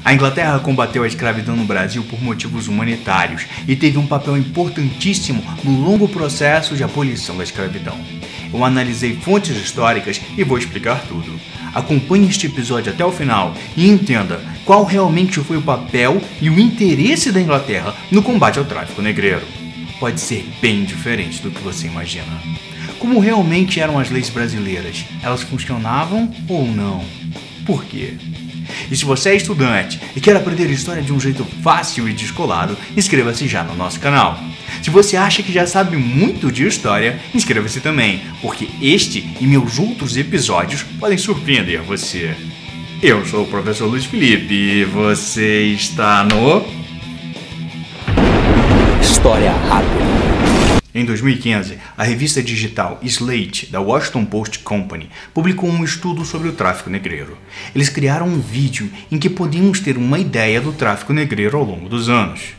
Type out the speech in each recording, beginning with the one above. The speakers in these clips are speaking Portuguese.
A Inglaterra combateu a escravidão no Brasil por motivos humanitários e teve um papel importantíssimo no longo processo de abolição da escravidão. Eu analisei fontes históricas e vou explicar tudo. Acompanhe este episódio até o final e entenda qual realmente foi o papel e o interesse da Inglaterra no combate ao tráfico negreiro. Pode ser bem diferente do que você imagina. Como realmente eram as leis brasileiras? Elas funcionavam ou não? Por quê? E se você é estudante e quer aprender história de um jeito fácil e descolado, inscreva-se já no nosso canal. Se você acha que já sabe muito de história, inscreva-se também, porque este e meus outros episódios podem surpreender você. Eu sou o professor Luiz Felipe e você está no... História Rápida. Em 2015, a revista digital Slate, da Washington Post Company, publicou um estudo sobre o tráfico negreiro. Eles criaram um vídeo em que podíamos ter uma ideia do tráfico negreiro ao longo dos anos.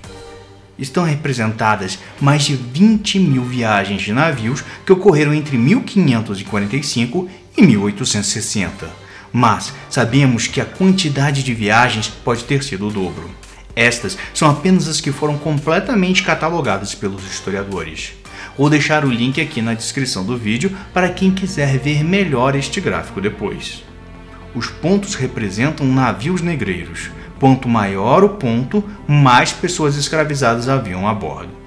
Estão representadas mais de 20 mil viagens de navios que ocorreram entre 1545 e 1860. Mas sabemos que a quantidade de viagens pode ter sido o dobro. Estas são apenas as que foram completamente catalogadas pelos historiadores. Vou deixar o link aqui na descrição do vídeo para quem quiser ver melhor este gráfico depois. Os pontos representam navios negreiros. Quanto maior o ponto, mais pessoas escravizadas haviam a bordo.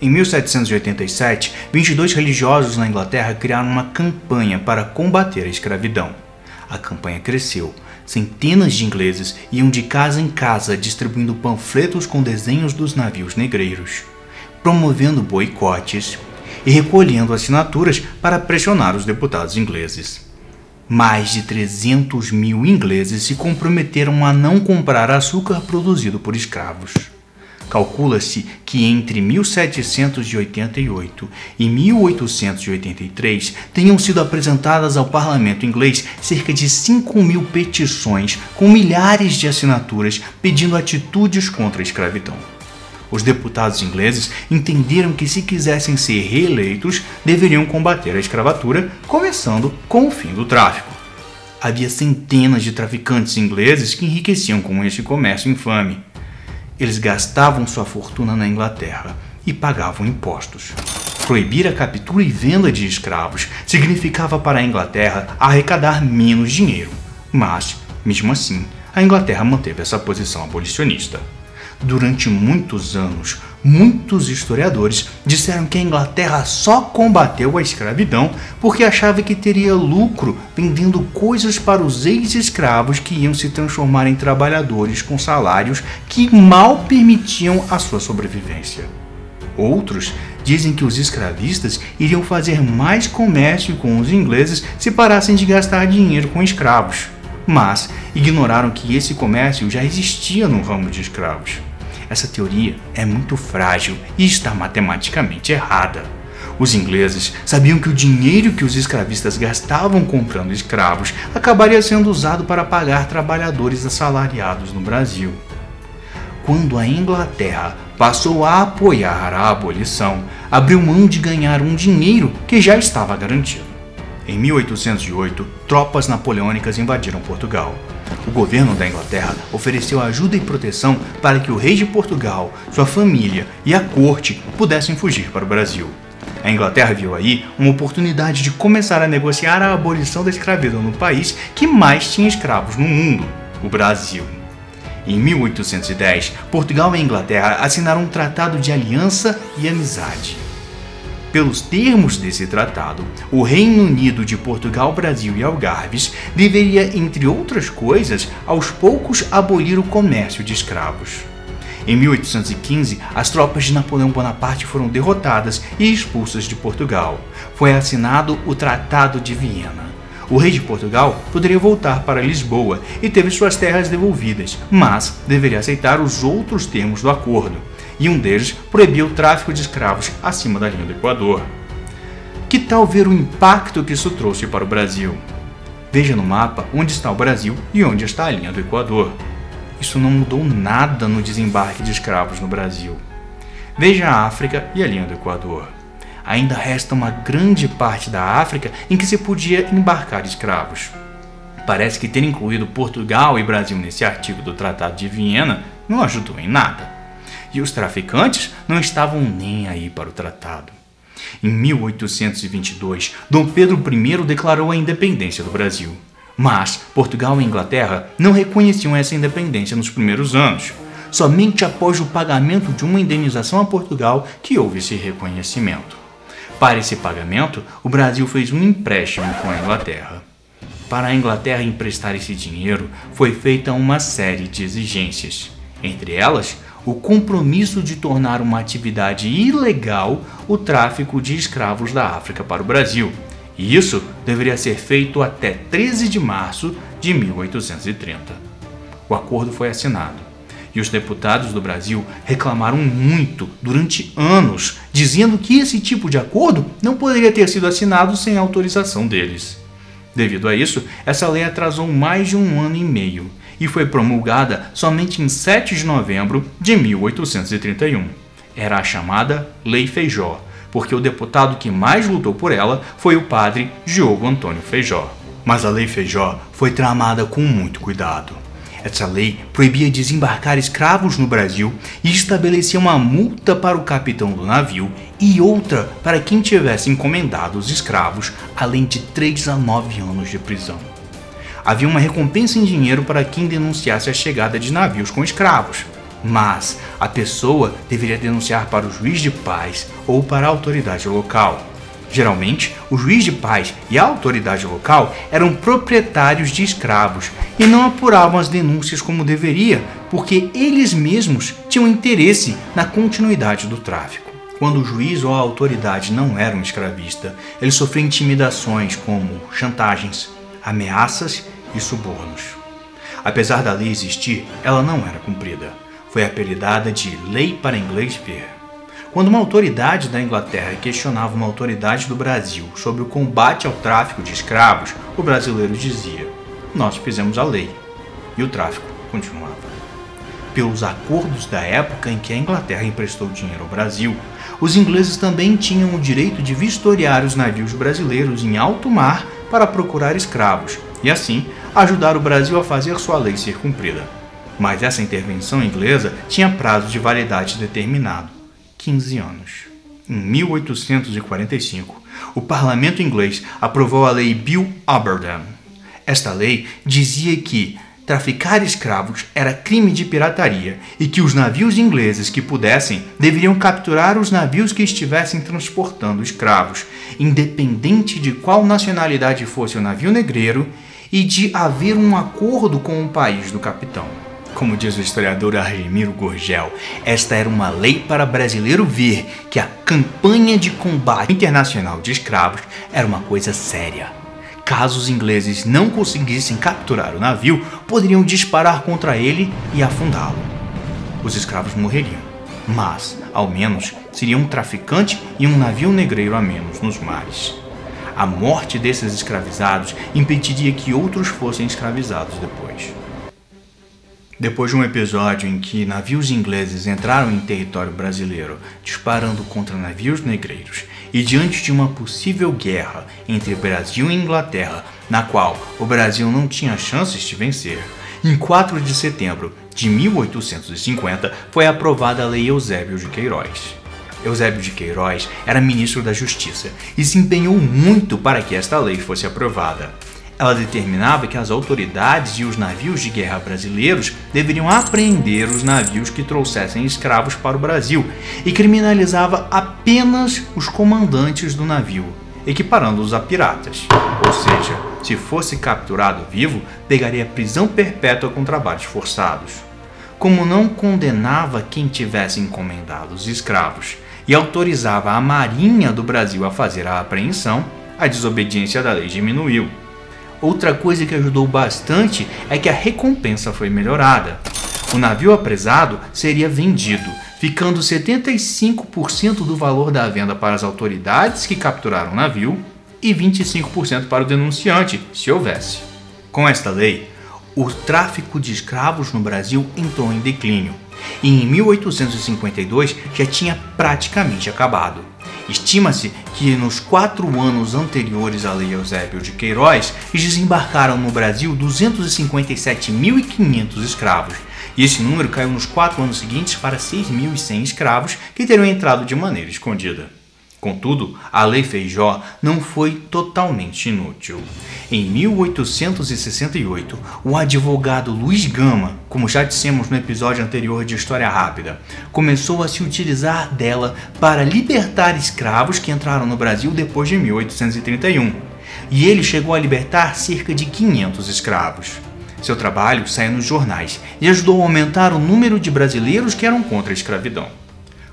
Em 1787, 22 religiosos na Inglaterra criaram uma campanha para combater a escravidão. A campanha cresceu. Centenas de ingleses iam de casa em casa distribuindo panfletos com desenhos dos navios negreiros, promovendo boicotes e recolhendo assinaturas para pressionar os deputados ingleses. Mais de 300 mil ingleses se comprometeram a não comprar açúcar produzido por escravos. Calcula-se que entre 1788 e 1883 tenham sido apresentadas ao parlamento inglês cerca de 5 mil petições com milhares de assinaturas pedindo atitudes contra a escravidão. Os deputados ingleses entenderam que, se quisessem ser reeleitos, deveriam combater a escravatura, começando com o fim do tráfico. Havia centenas de traficantes ingleses que enriqueciam com este comércio infame. Eles gastavam sua fortuna na Inglaterra e pagavam impostos. Proibir a captura e venda de escravos significava para a Inglaterra arrecadar menos dinheiro, mas, mesmo assim, a Inglaterra manteve essa posição abolicionista. Durante muitos anos, muitos historiadores disseram que a Inglaterra só combateu a escravidão porque achava que teria lucro vendendo coisas para os ex-escravos que iam se transformar em trabalhadores com salários que mal permitiam a sua sobrevivência. Outros dizem que os escravistas iriam fazer mais comércio com os ingleses se parassem de gastar dinheiro com escravos, mas ignoraram que esse comércio já existia no ramo de escravos. Essa teoria é muito frágil e está matematicamente errada. Os ingleses sabiam que o dinheiro que os escravistas gastavam comprando escravos acabaria sendo usado para pagar trabalhadores assalariados no Brasil. Quando a Inglaterra passou a apoiar a abolição, abriu mão de ganhar um dinheiro que já estava garantido. Em 1808, tropas napoleônicas invadiram Portugal. O governo da Inglaterra ofereceu ajuda e proteção para que o rei de Portugal, sua família e a corte pudessem fugir para o Brasil. A Inglaterra viu aí uma oportunidade de começar a negociar a abolição da escravidão no país que mais tinha escravos no mundo, o Brasil. Em 1810, Portugal e a Inglaterra assinaram um tratado de aliança e amizade. Pelos termos desse tratado, o Reino Unido de Portugal, Brasil e Algarves deveria, entre outras coisas, aos poucos abolir o comércio de escravos. Em 1815, as tropas de Napoleão Bonaparte foram derrotadas e expulsas de Portugal. Foi assinado o Tratado de Viena. O rei de Portugal poderia voltar para Lisboa e teve suas terras devolvidas, mas deveria aceitar os outros termos do acordo. E um deles proibia o tráfico de escravos acima da linha do Equador. Que tal ver o impacto que isso trouxe para o Brasil? Veja no mapa onde está o Brasil e onde está a linha do Equador. Isso não mudou nada no desembarque de escravos no Brasil. Veja a África e a linha do Equador. Ainda resta uma grande parte da África em que se podia embarcar escravos. Parece que ter incluído Portugal e Brasil nesse artigo do Tratado de Viena não ajudou em nada. E os traficantes não estavam nem aí para o tratado. Em 1822, Dom Pedro I declarou a independência do Brasil. Mas Portugal e Inglaterra não reconheciam essa independência nos primeiros anos. Somente após o pagamento de uma indenização a Portugal que houve esse reconhecimento. Para esse pagamento, o Brasil fez um empréstimo com a Inglaterra. Para a Inglaterra emprestar esse dinheiro, foi feita uma série de exigências. Entre elas, o compromisso de tornar uma atividade ilegal o tráfico de escravos da África para o Brasil. E isso deveria ser feito até 13 de março de 1830. O acordo foi assinado. E os deputados do Brasil reclamaram muito durante anos, dizendo que esse tipo de acordo não poderia ter sido assinado sem autorização deles. Devido a isso, essa lei atrasou mais de 1 ano e meio e foi promulgada somente em 7 de novembro de 1831. Era a chamada Lei Feijó, porque o deputado que mais lutou por ela foi o padre Diogo Antônio Feijó. Mas a Lei Feijó foi tramada com muito cuidado. Essa lei proibia desembarcar escravos no Brasil e estabelecia uma multa para o capitão do navio e outra para quem tivesse encomendado os escravos, além de 3 a 9 anos de prisão. Havia uma recompensa em dinheiro para quem denunciasse a chegada de navios com escravos, mas a pessoa deveria denunciar para o juiz de paz ou para a autoridade local. Geralmente, o juiz de paz e a autoridade local eram proprietários de escravos e não apuravam as denúncias como deveria, porque eles mesmos tinham interesse na continuidade do tráfico. Quando o juiz ou a autoridade não era um escravista, ele sofria intimidações como chantagens, ameaças e subornos. Apesar da lei existir, ela não era cumprida. Foi apelidada de Lei para Inglês Ver. Quando uma autoridade da Inglaterra questionava uma autoridade do Brasil sobre o combate ao tráfico de escravos, o brasileiro dizia: "Nós fizemos a lei", e o tráfico continuava. Pelos acordos da época em que a Inglaterra emprestou dinheiro ao Brasil, os ingleses também tinham o direito de vistoriar os navios brasileiros em alto mar para procurar escravos e, assim, ajudar o Brasil a fazer sua lei ser cumprida. Mas essa intervenção inglesa tinha prazo de validade determinado. 15 anos. Em 1845, o parlamento inglês aprovou a Lei Bill Aberdeen. Esta lei dizia que traficar escravos era crime de pirataria e que os navios ingleses que pudessem deveriam capturar os navios que estivessem transportando escravos, independente de qual nacionalidade fosse o navio negreiro, e de haver um acordo com o país do capitão. Como diz o historiador Argemiro Gurgel, esta era uma lei para brasileiro ver que a campanha de combate internacional de escravos era uma coisa séria. Caso os ingleses não conseguissem capturar o navio, poderiam disparar contra ele e afundá-lo. Os escravos morreriam, mas, ao menos, seria um traficante e um navio negreiro a menos nos mares. A morte desses escravizados impediria que outros fossem escravizados depois. Depois de um episódio em que navios ingleses entraram em território brasileiro disparando contra navios negreiros e diante de uma possível guerra entre Brasil e Inglaterra, na qual o Brasil não tinha chances de vencer, em 4 de setembro de 1850 foi aprovada a Lei Eusébio de Queiroz. Eusébio de Queiroz era ministro da Justiça e se empenhou muito para que esta lei fosse aprovada. Ela determinava que as autoridades e os navios de guerra brasileiros deveriam apreender os navios que trouxessem escravos para o Brasil e criminalizava apenas os comandantes do navio, equiparando-os a piratas. Ou seja, se fosse capturado vivo, pegaria prisão perpétua com trabalhos forçados. Como não condenava quem tivesse encomendado os escravos e autorizava a Marinha do Brasil a fazer a apreensão, a desobediência da lei diminuiu. Outra coisa que ajudou bastante é que a recompensa foi melhorada. O navio apresado seria vendido, ficando 75% do valor da venda para as autoridades que capturaram o navio e 25% para o denunciante, se houvesse. Com esta lei, o tráfico de escravos no Brasil entrou em declínio e em 1852 já tinha praticamente acabado. Estima-se que nos 4 anos anteriores à Lei Eusébio de Queiroz, desembarcaram no Brasil 257.500 escravos, e esse número caiu nos 4 anos seguintes para 6.100 escravos que teriam entrado de maneira escondida. Contudo, a Lei Feijó não foi totalmente inútil. Em 1868, o advogado Luiz Gama, como já dissemos no episódio anterior de História Rápida, começou a se utilizar dela para libertar escravos que entraram no Brasil depois de 1831, e ele chegou a libertar cerca de 500 escravos. Seu trabalho saiu nos jornais e ajudou a aumentar o número de brasileiros que eram contra a escravidão.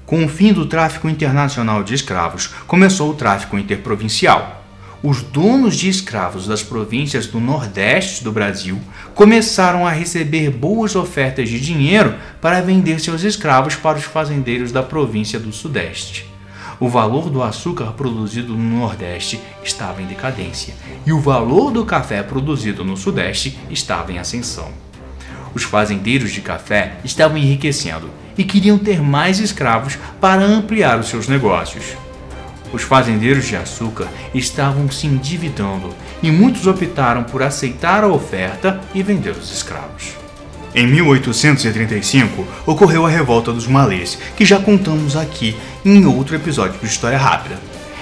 Com o fim do tráfico internacional de escravos, começou o tráfico interprovincial. Os donos de escravos das províncias do Nordeste do Brasil começaram a receber boas ofertas de dinheiro para vender seus escravos para os fazendeiros da província do Sudeste. O valor do açúcar produzido no Nordeste estava em decadência e o valor do café produzido no Sudeste estava em ascensão. Os fazendeiros de café estavam enriquecendo e queriam ter mais escravos para ampliar os seus negócios. Os fazendeiros de açúcar estavam se endividando e muitos optaram por aceitar a oferta e vender os escravos. Em 1835, ocorreu a Revolta dos Malês, que já contamos aqui em outro episódio de História Rápida.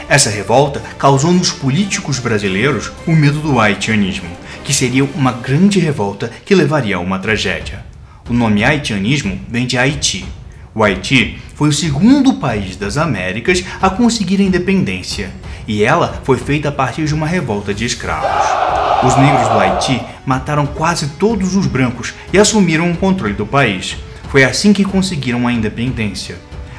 Essa revolta causou nos políticos brasileiros o medo do haitianismo, que seria uma grande revolta que levaria a uma tragédia. O nome haitianismo vem de Haiti. O Haiti foi o segundo país das Américas a conseguir a independência, e ela foi feita a partir de uma revolta de escravos. Os negros do Haiti mataram quase todos os brancos e assumiram o controle do país. Foi assim que conseguiram a independência.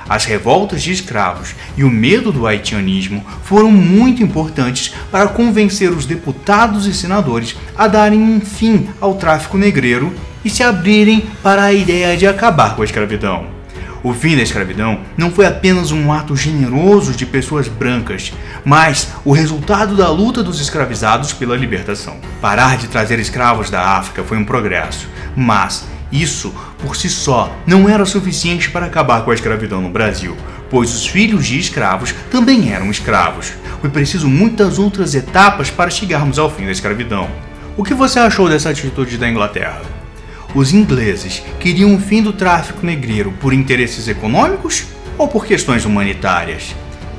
As revoltas de escravos e o medo do haitianismo foram muito importantes para convencer os deputados e senadores a darem um fim ao tráfico negreiro e se abrirem para a ideia de acabar com a escravidão. O fim da escravidão não foi apenas um ato generoso de pessoas brancas, mas o resultado da luta dos escravizados pela libertação. Parar de trazer escravos da África foi um progresso, mas isso, por si só, não era suficiente para acabar com a escravidão no Brasil, pois os filhos de escravos também eram escravos. Foi preciso muitas outras etapas para chegarmos ao fim da escravidão. O que você achou dessa atitude da Inglaterra? Os ingleses queriam o fim do tráfico negreiro por interesses econômicos ou por questões humanitárias?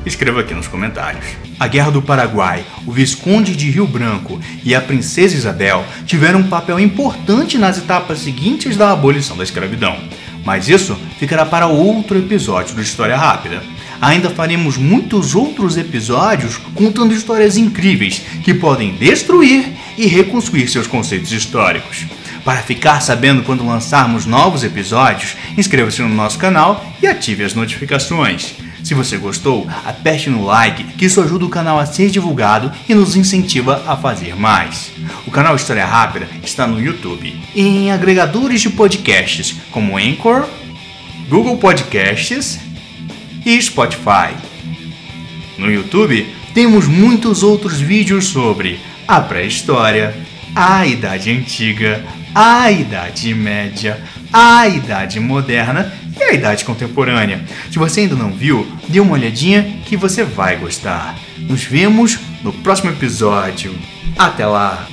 Escreva aqui nos comentários. A Guerra do Paraguai, o Visconde de Rio Branco e a Princesa Isabel tiveram um papel importante nas etapas seguintes da abolição da escravidão. Mas isso ficará para outro episódio do História Rápida. Ainda faremos muitos outros episódios contando histórias incríveis que podem destruir e reconstruir seus conceitos históricos. Para ficar sabendo quando lançarmos novos episódios, inscreva-se no nosso canal e ative as notificações. Se você gostou, aperte no like, que isso ajuda o canal a ser divulgado e nos incentiva a fazer mais. O canal História Rápida está no YouTube e em agregadores de podcasts como Anchor, Google Podcasts e Spotify. No YouTube temos muitos outros vídeos sobre a pré-história, a Idade Antiga, a Idade Média, a Idade Moderna e a Idade Contemporânea. Se você ainda não viu, dê uma olhadinha que você vai gostar. Nos vemos no próximo episódio. Até lá!